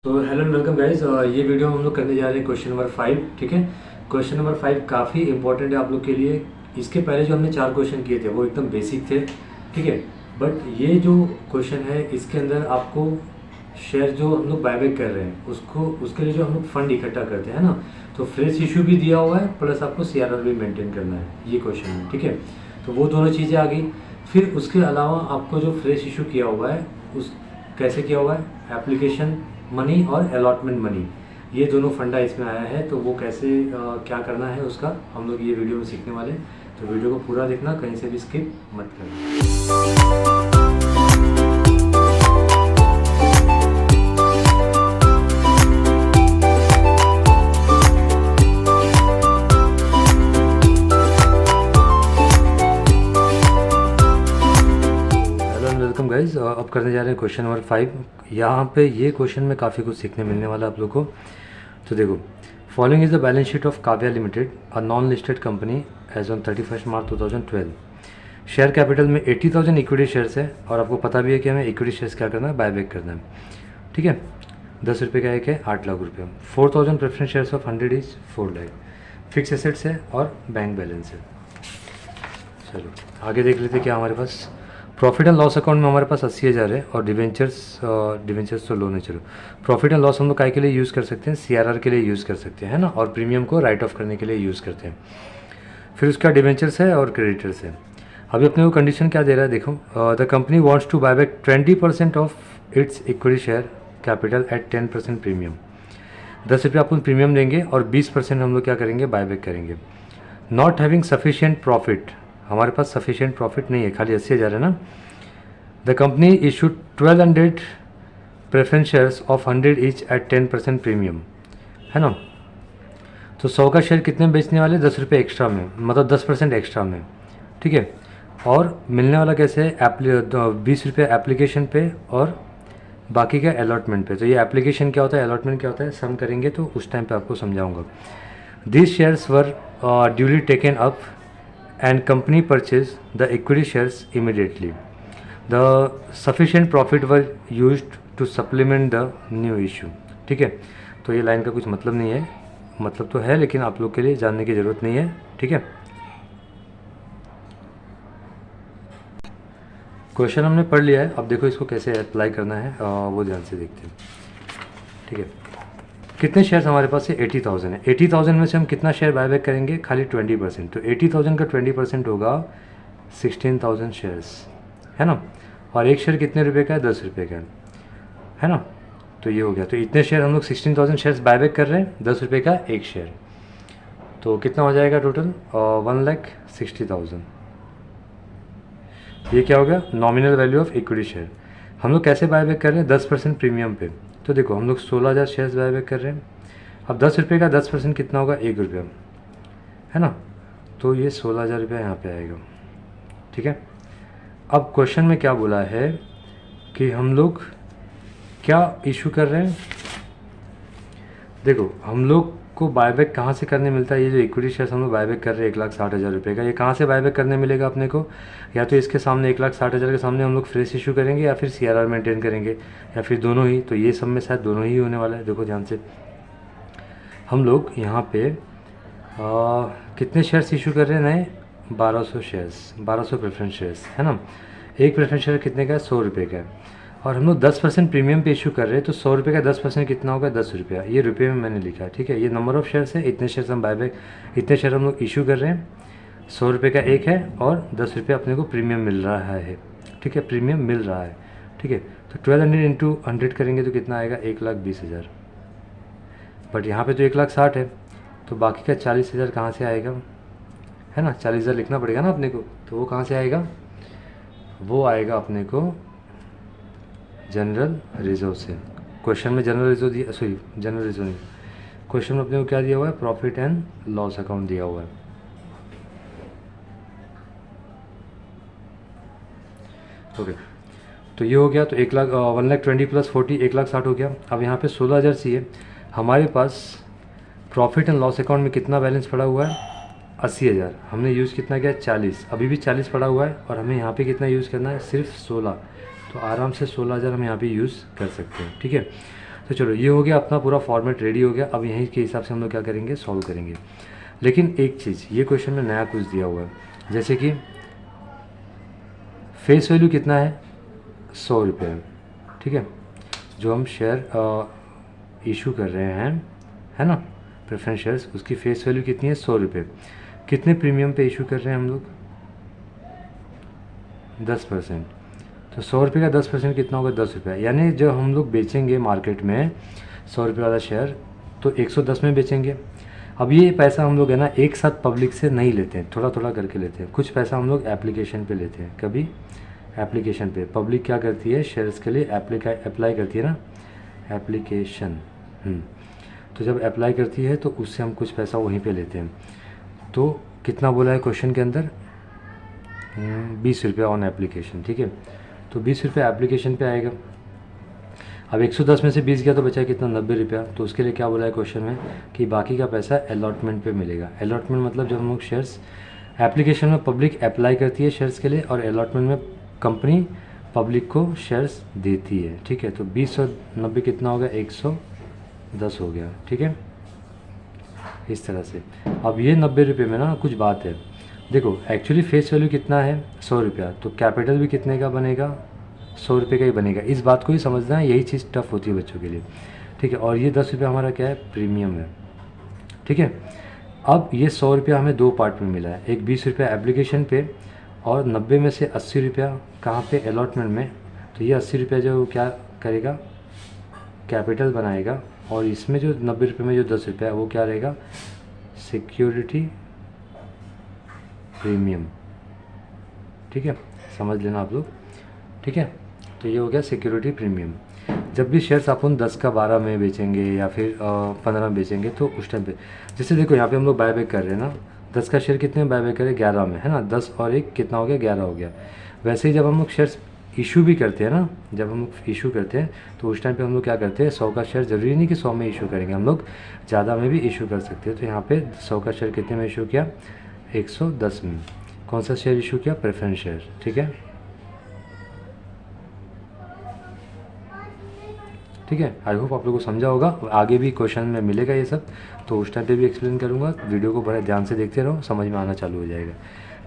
तो hello and welcome guys. ये video हम लोग करने जा रहे हैं क्वेश्चन नंबर 5। ठीक है, क्वेश्चन नंबर 5 काफ़ी इंपॉर्टेंट है आप लोग के लिए। इसके पहले जो हमने 4 क्वेश्चन किए थे वो एकदम बेसिक थे, ठीक है। बट ये जो क्वेश्चन है इसके अंदर आपको शेयर जो हम लोग बायबैक कर रहे हैं उसको उसके लिए जो हम लोग फंड इकट्ठा करते हैं ना, तो फ्रेश इशू भी दिया हुआ है प्लस आपको CRR भी मेंटेन करना है, ये क्वेश्चन है, ठीक है। तो वो दोनों चीज़ें आ गई। फिर उसके अलावा आपको जो फ्रेश इशू किया हुआ है उस कैसे किया हुआ है, एप्लीकेशन मनी और अलॉटमेंट मनी, ये दोनों फंडा इसमें आया है। तो वो कैसे क्या करना है उसका हम लोग ये वीडियो में सीखने वाले हैं। तो वीडियो को पूरा देखना, कहीं से भी स्किप मत करना। वेलकम गाइज, अब करने जा रहे हैं क्वेश्चन नंबर 5। यहाँ पे ये क्वेश्चन में काफ़ी कुछ सीखने मिलने वाला है आप लोग को। तो देखो, following is the balance sheet of Kavya limited, a non listed company as on 31 March 2012। Share capital में 80,000 इक्विटी शेयर्स है और आपको पता भी है कि हमें इक्विटी शेयर्स क्या करना है, बायबैक करना है, ठीक है। 10 रुपये का एक है, 8 लाख रुपये। 4,000 preference shares of 100 is 4 lakh. Fix assets है और बैंक बैलेंस है। चलो आगे देख लेते क्या हमारे पास। प्रॉफिट एंड लॉस अकाउंट में हमारे पास 80,000 है और डिवेंचर्स तो लोन है। चलो, प्रॉफिट एंड लॉस हम लोग काय के लिए यूज़ कर सकते हैं, CRR के लिए यूज़ कर सकते हैं, है ना, और प्रीमियम को राइट ऑफ करने के लिए यूज़ करते हैं। फिर उसका डिवेंचर्स है और क्रेडिटर्स है। अभी अपने को कंडीशन क्या दे रहा है, देखो, the company wants to buy back 20% of its equity share capital at 10% premium. 10 रुपये अपन प्रीमियम देंगे और 20% हम लोग क्या करेंगे, बायबैक करेंगे। नॉट हैविंग सफिशिएंट प्रॉफिट, हमारे पास सफिशिएंट प्रॉफिट नहीं है, खाली 80,000 है ना। The company issued 1200 preference shares of 100 each eight 10% premium, है ना। तो 100 का शेयर कितने में बेचने वाले, 10 रुपये एक्स्ट्रा में, मतलब 10% एक्स्ट्रा में, ठीक है। और मिलने वाला कैसे है, 20 रुपये एप्लीकेशन पे और बाकी का अलॉटमेंट पे। तो ये एप्लीकेशन क्या होता है, अलॉटमेंट क्या होता है, सम करेंगे तो उस टाइम पे आपको समझाऊंगा। This shares were duly taken up and company purchased the equity shares immediately. The sufficient profit were used to supplement the new issue, ठीक है। तो ये लाइन का कुछ मतलब नहीं है, मतलब तो है लेकिन आप लोग के लिए जानने की ज़रूरत नहीं है, ठीक है। क्वेश्चन हमने पढ़ लिया है, अब देखो इसको कैसे अप्लाई करना है वो ध्यान से देखते हैं, ठीक है। कितने शेयर्स हमारे पास है, 80,000 है। 80,000 में से हम कितना शेयर बायबैक करेंगे, खाली 20%। तो 80,000 का 20% होगा 16,000 शेयर्स, है ना। और एक शेयर कितने रुपए का है, 10 रुपये का है ना। तो ये हो गया। तो इतने शेयर हम लोग 16,000 शेयर्स बायबैक कर रहे हैं, 10 रुपये का एक शेयर। तो कितना हो जाएगा टोटल, 1,60,000। ये क्या हो गया, nominal value of equity share. हम लोग कैसे बायबैक कर रहे हैं, 10% प्रीमियम पे। तो देखो हम लोग 16,000 शेयर्स बायबैक कर रहे हैं। अब 10 रुपये का 10% कितना होगा, 1 रुपया, है ना। तो ये 16,000 रुपया यहाँ पे आएगा, ठीक है। अब क्वेश्चन में क्या बोला है कि हम लोग क्या इशू कर रहे हैं। देखो हम लोग को बायबैक कहाँ से करने मिलता है, ये जो इक्विटी शेयर्स हम लोग बायबैक कर रहे हैं 1,60,000 रुपये का, ये कहाँ से बायबैक करने मिलेगा अपने को। या तो इसके सामने 1,60,000 के सामने हम लोग फ्रेश इशू करेंगे या फिर CRR मेंटेन करेंगे या फिर दोनों ही। तो ये सब में शायद दोनों ही होने वाला है। देखो ध्यान से, हम लोग यहाँ पे कितने शेयर्स इशू कर रहे हैं, नए 1200 शेयर्स, 1200 प्रेफरेंस शेयर्स, है ना। एक प्रेफरेंस शेयर कितने का है, 100 रुपये का है। और हम लोग 10% प्रीमियम पे इशू कर रहे हैं। तो 100 रुपये का 10% कितना होगा, 10 रुपया। ये रुपये में मैंने लिखा है, ठीक है। ये नंबर ऑफ़ शेयर्स है, इतने शेयर्स हम बायबैक, इतने शेयर हम लोग इशू कर रहे हैं। 100 रुपये का एक है और 10 रुपये अपने को प्रीमियम मिल रहा है, ठीक है, प्रीमियम मिल रहा है, ठीक है। तो 1200 इंटू 100 करेंगे तो कितना आएगा, 1,20,000। बट यहाँ पे तो 1,60,000 है, तो बाकी का 40,000 कहाँ से आएगा, है ना। 40,000 लिखना पड़ेगा ना अपने को। तो वो कहाँ से आएगा, वो आएगा अपने को जनरल रिजर्व से। क्वेश्चन में जनरल रिजर्व दिया, सॉरी जनरल रिजर्व नहीं, क्वेश्चन में अपने को क्या दिया हुआ है, प्रॉफिट एंड लॉस अकाउंट दिया हुआ है, ओके। तो ये हो गया। तो 1,20,000 प्लस 40, 1,60,000 हो गया। अब यहाँ पे 16,000 चाहिए। हमारे पास प्रॉफिट एंड लॉस अकाउंट में कितना बैलेंस पड़ा हुआ है, 80,000। हमने यूज़ कितना किया, 40, अभी भी 40 पड़ा हुआ है। और हमें यहाँ पे कितना यूज़ करना है, सिर्फ 16। तो आराम से 16,000 हम यहाँ पे यूज़ कर सकते हैं, ठीक है। तो चलो ये हो गया, अपना पूरा फॉर्मेट रेडी हो गया। अब यहीं के हिसाब से हम लोग क्या करेंगे, सॉल्व करेंगे। लेकिन एक चीज़, ये क्वेश्चन में नया कुछ दिया हुआ है, जैसे कि फेस वैल्यू कितना है, 100 रुपये, ठीक है। जो हम शेयर इशू कर रहे हैं, है ना, प्रेफरेंस शेयर्स, उसकी फेस वैल्यू कितनी है, 100 रुपये। कितने प्रीमियम पे इशू कर रहे हैं हम लोग, 10%। तो 100 रुपये का 10% कितना होगा, 10 रुपये। यानी जब हम लोग बेचेंगे मार्केट में 100 रुपये वाला शेयर, तो 110 में बेचेंगे। अब ये पैसा हम लोग है ना एक साथ पब्लिक से नहीं लेते हैं, थोड़ा थोड़ा करके लेते हैं। कुछ पैसा हम लोग एप्लीकेशन पे लेते हैं, कभी एप्लीकेशन पे पब्लिक क्या करती है, शेयर्स के लिए अप्लाई करती है ना, एप्लीकेशन। तो जब अप्लाई करती है तो उससे हम कुछ पैसा वहीं पे लेते हैं। तो कितना बोला है क्वेश्चन के अंदर, 20 रुपये ऑन एप्लीकेशन, ठीक है। तो 20 रुपये एप्लीकेशन पे आएगा। अब 110 में से 20 गया तो बचा कितना, 90 रुपया। तो उसके लिए क्या बोला है क्वेश्चन में कि बाकी का पैसा अलॉटमेंट पे मिलेगा। अलॉटमेंट मतलब जब हम लोग शेयर्स एप्लीकेशन में पब्लिक अप्लाई करती है शेयर्स के लिए, और अलॉटमेंट में कंपनी पब्लिक को शेयर्स देती है, ठीक है। तो 20 और 90 कितना होगा, 110 हो गया, ठीक है, इस तरह से। अब ये 90 रुपये में ना कुछ बात है, देखो एक्चुअली फेस वैल्यू कितना है, 100 रुपया, तो कैपिटल भी कितने का बनेगा, 100 रुपये का ही बनेगा। इस बात को ही समझना है, यही चीज़ टफ होती है बच्चों के लिए, ठीक है। और ये 10 रुपये हमारा क्या है, प्रीमियम है, ठीक है। अब ये 100 रुपया हमें दो पार्ट में मिला है, एक 20 रुपया एप्लीकेशन पे, और 90 में से 80 रुपया कहाँ पे, अलॉटमेंट में। तो ये 80 रुपया जो क्या करेगा, कैपिटल बनाएगा, और इसमें जो 90 रुपये में जो 10 रुपया है वो क्या रहेगा, सिक्योरिटी प्रीमियम, ठीक है, समझ लेना आप लोग, ठीक है। तो ये हो गया सिक्योरिटी प्रीमियम। जब भी शेयर्स अपन 10 का 12 में बेचेंगे या फिर 15 में बेचेंगे, तो उस टाइम पे जैसे देखो यहाँ पे हम लोग बाय बैक कर रहे हैं ना, 10 का शेयर कितने में बाय बैक करें, 11 में, है ना। 10 और 1 कितना हो गया, 11 हो गया। वैसे ही जब हम लोग शेयर्स इशू भी करते हैं ना, जब हम लोग इशू करते हैं तो उस टाइम पे हम लोग क्या करते हैं, 100 का शेयर, ज़रूरी नहीं कि 100 में इशू करेंगे, हम लोग ज़्यादा में भी इशू कर सकते हैं। तो यहाँ पे 100 का शेयर कितने में इशू किया, 110 में। कौन सा शेयर इशू किया, प्रेफरेंस शेयर, ठीक है, ठीक है। आई होप आप लोगों को समझा होगा। आगे भी क्वेश्चन में मिलेगा ये सब, तो उस टाइम पे भी एक्सप्लेन करूँगा। वीडियो को बड़े ध्यान से देखते रहो, समझ में आना चालू हो जाएगा,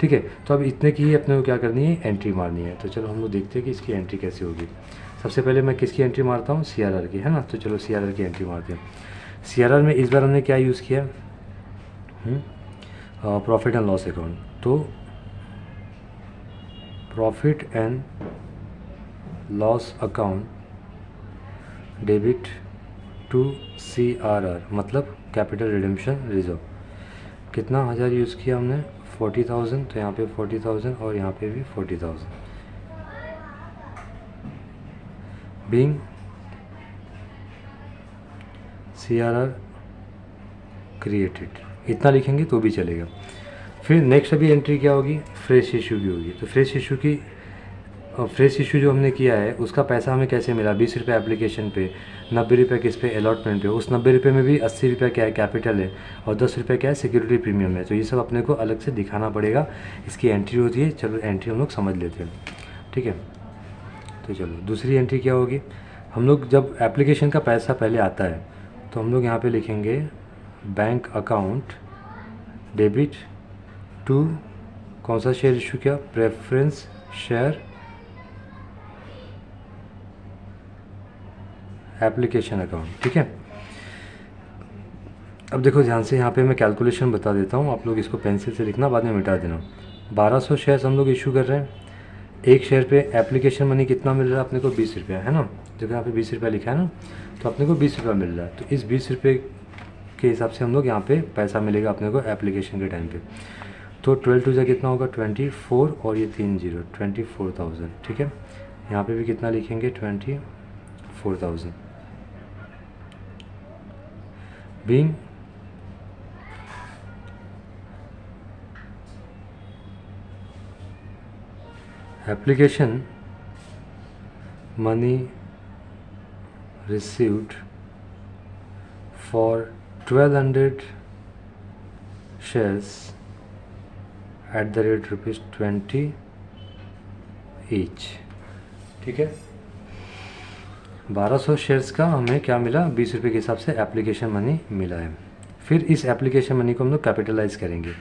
ठीक है। तो अब इतने की ही अपने को क्या करनी है, एंट्री मारनी है। तो चलो हम लोग देखते हैं कि इसकी एंट्री कैसे होगी। सबसे पहले मैं किसकी एंट्री मारता हूँ, CRR की, है ना। तो चलो CRR की एंट्री मारते हैं। CRR में इस बार हमने क्या यूज़ किया, प्रॉफिट एंड लॉस अकाउंट। तो profit and loss account debit to CRR, मतलब कैपिटल रिडेम्पशन रिजर्व। कितना हज़ार यूज़ किया हमने, 40,000। तो यहाँ पे 40,000 और यहाँ पे भी 40,000। बीइंग CRR क्रिएटेड, इतना लिखेंगे तो भी चलेगा। फिर नेक्स्ट अभी एंट्री क्या होगी, फ्रेश इशू की होगी। तो फ्रेश इशू जो हमने किया है उसका पैसा हमें कैसे मिला, 20 रुपये एप्लीकेशन पे, 90 रुपये किस पे, अलॉटमेंट पे। उस 90 रुपये में भी 80 रुपये क्या है, कैपिटल है, और 10 रुपये क्या है, सिक्योरिटी प्रीमियम है। तो ये सब अपने को अलग से दिखाना पड़ेगा, इसकी एंट्री होती है। चलो एंट्री हम लोग समझ लेते हैं, ठीक है। तो चलो दूसरी एंट्री क्या होगी, हम लोग जब एप्लीकेशन का पैसा पहले आता है तो हम लोग यहाँ पे लिखेंगे बैंक अकाउंट डेबिट टू, कौन सा शेयर इशू किया, प्रेफरेंस शेयर एप्लीकेशन अकाउंट, ठीक है। अब देखो ध्यान से, यहाँ पे मैं कैलकुलेशन बता देता हूँ, आप लोग इसको पेंसिल से लिखना, बाद में मिटा देना। 1200 शेयर्स हम लोग इशू कर रहे हैं। एक शेयर पे एप्लीकेशन मनी कितना मिल रहा है अपने को, 20 रुपया, है ना। जब यहाँ पे 20 रुपया लिखा है ना, तो अपने को 20 रुपया मिल रहा है। तो इस 20 रुपये के हिसाब से हम लोग यहाँ पे पैसा मिलेगा अपने को एप्लीकेशन के टाइम पे। तो 12 टू कितना होगा, 24, और ये 3 0, 24,000, ठीक है। यहाँ पे भी कितना लिखेंगे, 24,000। Being application money received for 1200 shares at the rate ₹20 each, ठीक है। 1200 शेयर्स का हमें क्या मिला, 20 रुपये के हिसाब से एप्लीकेशन मनी मिला है। फिर इस एप्लीकेशन मनी को हम लोग कैपिटलाइज करेंगे,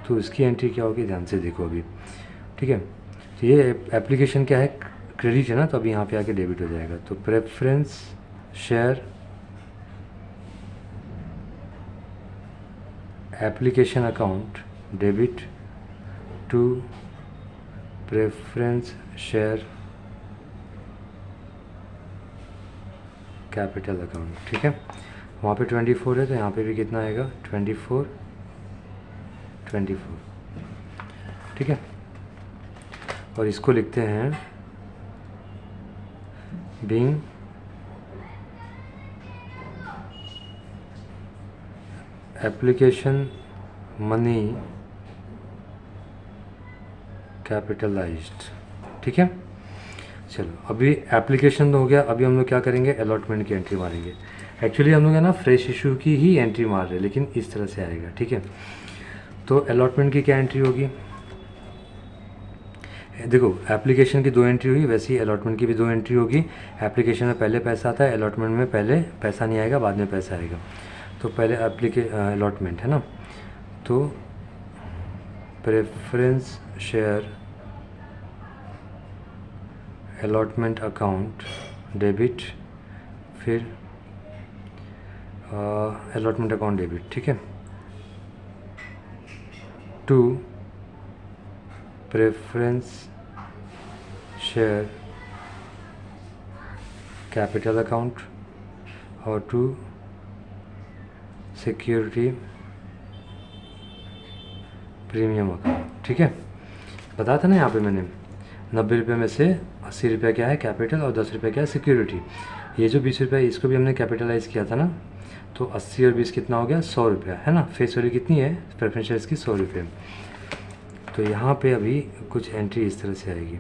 तो इसकी एंट्री क्या होगी, ध्यान से देखो अभी, ठीक है। तो ये एप्लीकेशन क्या है, क्रेडिट है ना, तो अभी यहाँ पे आके डेबिट हो जाएगा। तो preference share application account debit to preference share capital account, ठीक है। वहाँ पे 24 है तो यहाँ पे भी कितना आएगा, 24, ठीक है। और इसको लिखते हैं बीइंग एप्लीकेशन मनी कैपिटलाइज्ड, ठीक है। चलो अभी एप्लीकेशन तो हो गया, अभी हम लोग क्या करेंगे, अलॉटमेंट की एंट्री मारेंगे। एक्चुअली हम लोग है ना फ्रेश इशू की ही एंट्री मार रहे हैं, लेकिन इस तरह से आएगा, ठीक है। तो अलॉटमेंट की क्या एंट्री होगी, देखो एप्लीकेशन की 2 एंट्री हुई, वैसे ही अलॉटमेंट की भी 2 एंट्री होगी। एप्लीकेशन में पहले पैसा आता है, अलॉटमेंट में पहले पैसा नहीं आएगा, बाद में पैसा आएगा। तो पहले अलॉटमेंट है ना, तो preference share allotment account debit, फिर अलॉटमेंट अकाउंट डेबिट, ठीक है, to preference share capital account और टू सिक्योरिटी प्रीमियम अकाउंट, ठीक है। बताया था ना यहाँ पे मैंने, 90 रुपये में से 80 रुपये क्या है कैपिटल और 10 रुपये क्या है सिक्योरिटी। ये जो 20 रुपये इसको भी हमने कैपिटलाइज किया था ना, तो 80 और 20 कितना हो गया, 100 रुपया, है ना। फेस वैल्यू कितनी है प्रेफरेंस शेयर्स की, 100 रुपये। तो यहाँ पे अभी कुछ एंट्री इस तरह से आएगी,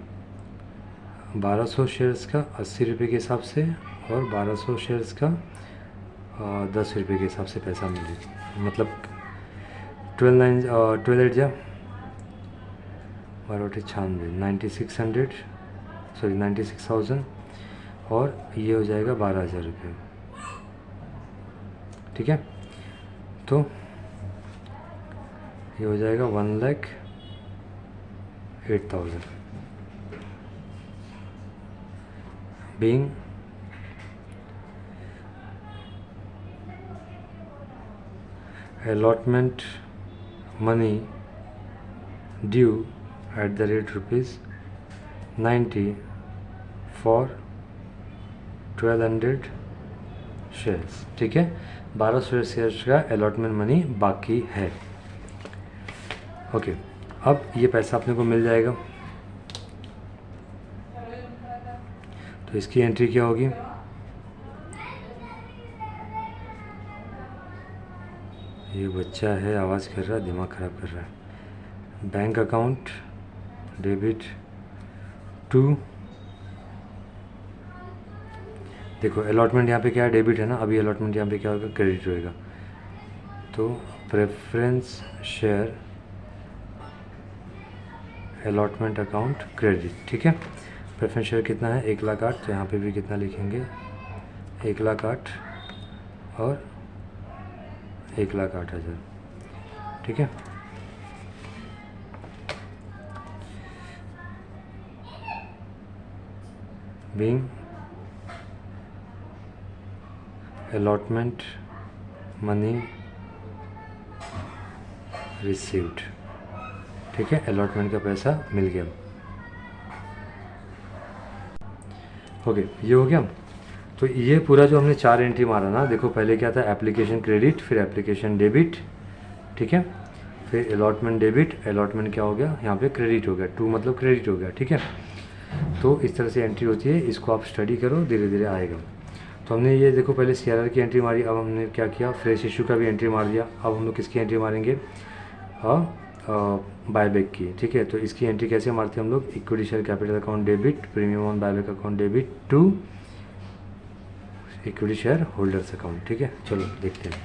1200 शेयर्स का 80 रुपये के हिसाब से और 1200 शेयर्स का 10 रुपये के हिसाब से पैसा मिले, मतलब 12 जा 9600 सॉरी 96,000 और ये हो जाएगा 12,000 रुपये, ठीक है। तो ये हो जाएगा 1,08,000 being allotment money due at the rate ₹90 for 1200 shares, ठीक है। 1200 शेयर्स का अलॉटमेंट मनी बाकी है, ओके। अब ये पैसा अपने को मिल जाएगा, तो इसकी एंट्री क्या होगी, ये बच्चा है आवाज़ कर रहा है, दिमाग ख़राब कर रहा है। बैंक अकाउंट डेबिट टू, देखो अलॉटमेंट यहाँ पे क्या है, डेबिट है ना, अभी अलॉटमेंट यहाँ पे क्या होगा, क्रेडिट होएगा। तो preference share allotment account credit, ठीक है। प्रेफरेंस शेयर कितना है, 1,08,000, तो यहाँ पे भी कितना लिखेंगे, 1,08,000 और 1,08,000, ठीक है। बीइंग अलॉटमेंट मनी रिसीव्ड, ठीक है, अलॉटमेंट का पैसा मिल गया, ओके। ये हो गया। तो ये पूरा जो हमने 4 एंट्री मारा ना, देखो पहले क्या था, एप्लीकेशन क्रेडिट, फिर एप्लीकेशन डेबिट, ठीक है, फिर अलॉटमेंट डेबिट, अलॉटमेंट क्या हो गया यहाँ पे क्रेडिट हो गया, टू मतलब क्रेडिट हो गया, ठीक है। तो इस तरह से एंट्री होती है, इसको आप स्टडी करो, धीरे धीरे आएगा। तो हमने ये देखो पहले CRR की एंट्री मारी, अब हमने क्या किया, फ्रेश इशू का भी एंट्री मार दिया। अब हम लोग किसकी एंट्री मारेंगे, बायबैक की, ठीक है। तो इसकी एंट्री कैसे मारते हैं हम लोग, equity share capital account debit, premium on buyback account debit to equity share holders account, ठीक है। चलो देखते हैं।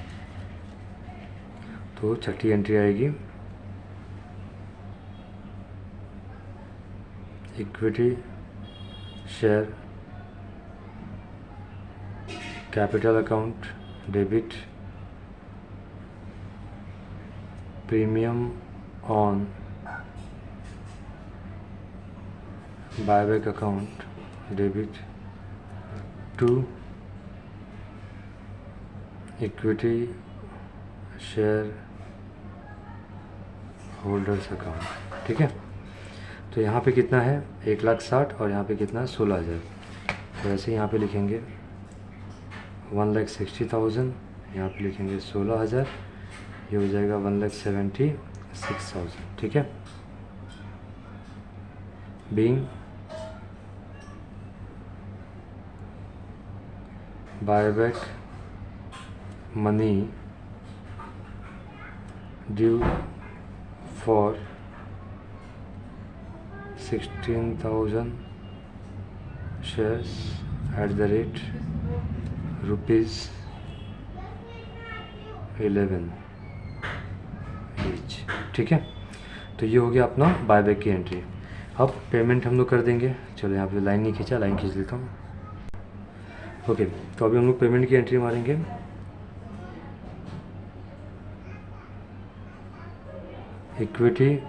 तो छठी एंट्री आएगी, equity share capital account debit, premium on buyback account debit to equity share holders account. ठीक है, तो यहाँ पे कितना है 1,60,000 और यहाँ पे कितना है 16,000। तो ऐसे यहाँ पे लिखेंगे 1,60,000, यहाँ पे लिखेंगे 16,000, ये हो जाएगा 1,76,000। ठीक है, being buyback money due for 16,000 shares at the rate ₹11 each। ठीक है, तो ये हो गया अपना बायबैक की एंट्री। अब पेमेंट हम लोग कर देंगे। चलो यहाँ पे लाइन नहीं खींचा, लाइन खींच लेता हूँ। ओके, तो अभी हम लोग पेमेंट की एंट्री मारेंगे। Equity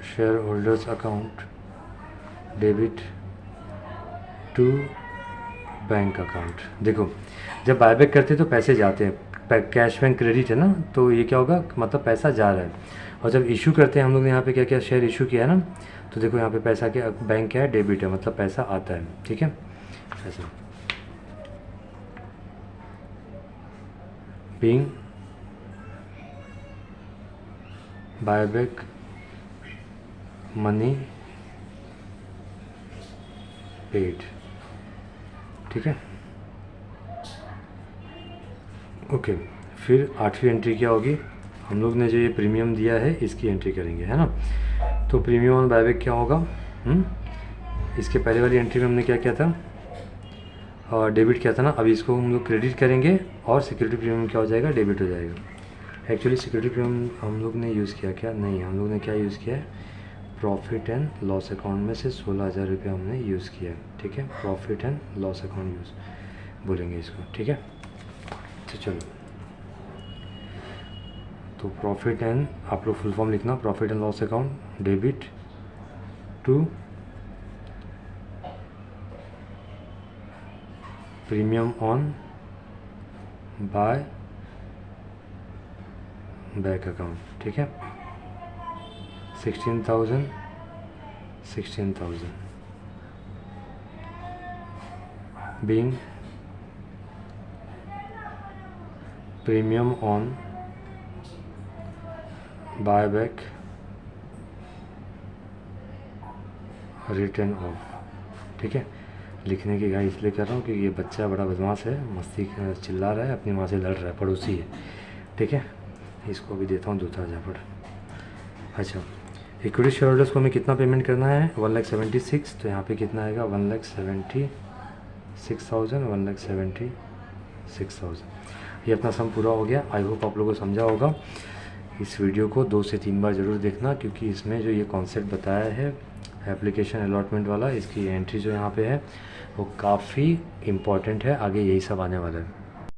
share holders account debit to bank account. देखो, जब बायबैक करते तो पैसे जाते हैं, कैश बैंक क्रेडिट है ना, तो ये क्या होगा, मतलब पैसा जा रहा है। और जब इशू करते हैं हम लोग ने यहाँ पे क्या क्या शेयर इशू किया है ना, तो देखो यहाँ पे पैसा क्या, बैंक क्या है, डेबिट है, मतलब पैसा आता है। ठीक है, ऐसे बीइंग बायबैक मनी पेड। ठीक है, ओके। फिर 8वीं एंट्री क्या होगी, हम लोग ने जो ये प्रीमियम दिया है इसकी एंट्री करेंगे, है ना। तो प्रीमियम ऑन बायबैक क्या होगा, इसके पहले वाली एंट्री में हमने क्या किया था, और डेबिट किया था ना, अभी इसको हम लोग क्रेडिट करेंगे और सिक्योरिटी प्रीमियम क्या हो जाएगा, डेबिट हो जाएगा। एक्चुअली सिक्योरिटी प्रीमियम हम लोग ने यूज़ किया क्या, नहीं, हम लोग ने क्या यूज़ किया है, प्रॉफिट एंड लॉस अकाउंट में से 16,000 रुपये हमने यूज़ किया है। ठीक है, profit and loss account use बोलेंगे इसको। ठीक है, तो चलो, तो प्रॉफिट एंड, आप लोग फुल फॉर्म लिखना, profit and loss account debit to premium on buy back account. ठीक है, 16,000 being premium on buyback written off. ठीक है, लिखने की गाय इसलिए कर रहा हूँ क्योंकि ये बच्चा बड़ा बदमाश है, मस्ती चिल्ला रहा है, अपनी माँ से लड़ रहा है, पड़ोसी है। ठीक है, इसको भी देता हूँ दूसरा झापड़। अच्छा, इक्विटी शेयर होल्डर्स को हमें कितना पेमेंट करना है, 1,76,000, तो यहाँ पे कितना आएगा 1,76,000, 1,76,000। ये अपना सम पूरा हो गया। आई होप आप लोगों को समझा होगा। इस वीडियो को 2 से 3 बार ज़रूर देखना, क्योंकि इसमें जो ये कॉन्सेप्ट बताया है एप्लीकेशन अलॉटमेंट वाला, इसकी एंट्री जो यहाँ पे है वो काफ़ी इम्पॉर्टेंट है, आगे यही सब आने वाला है।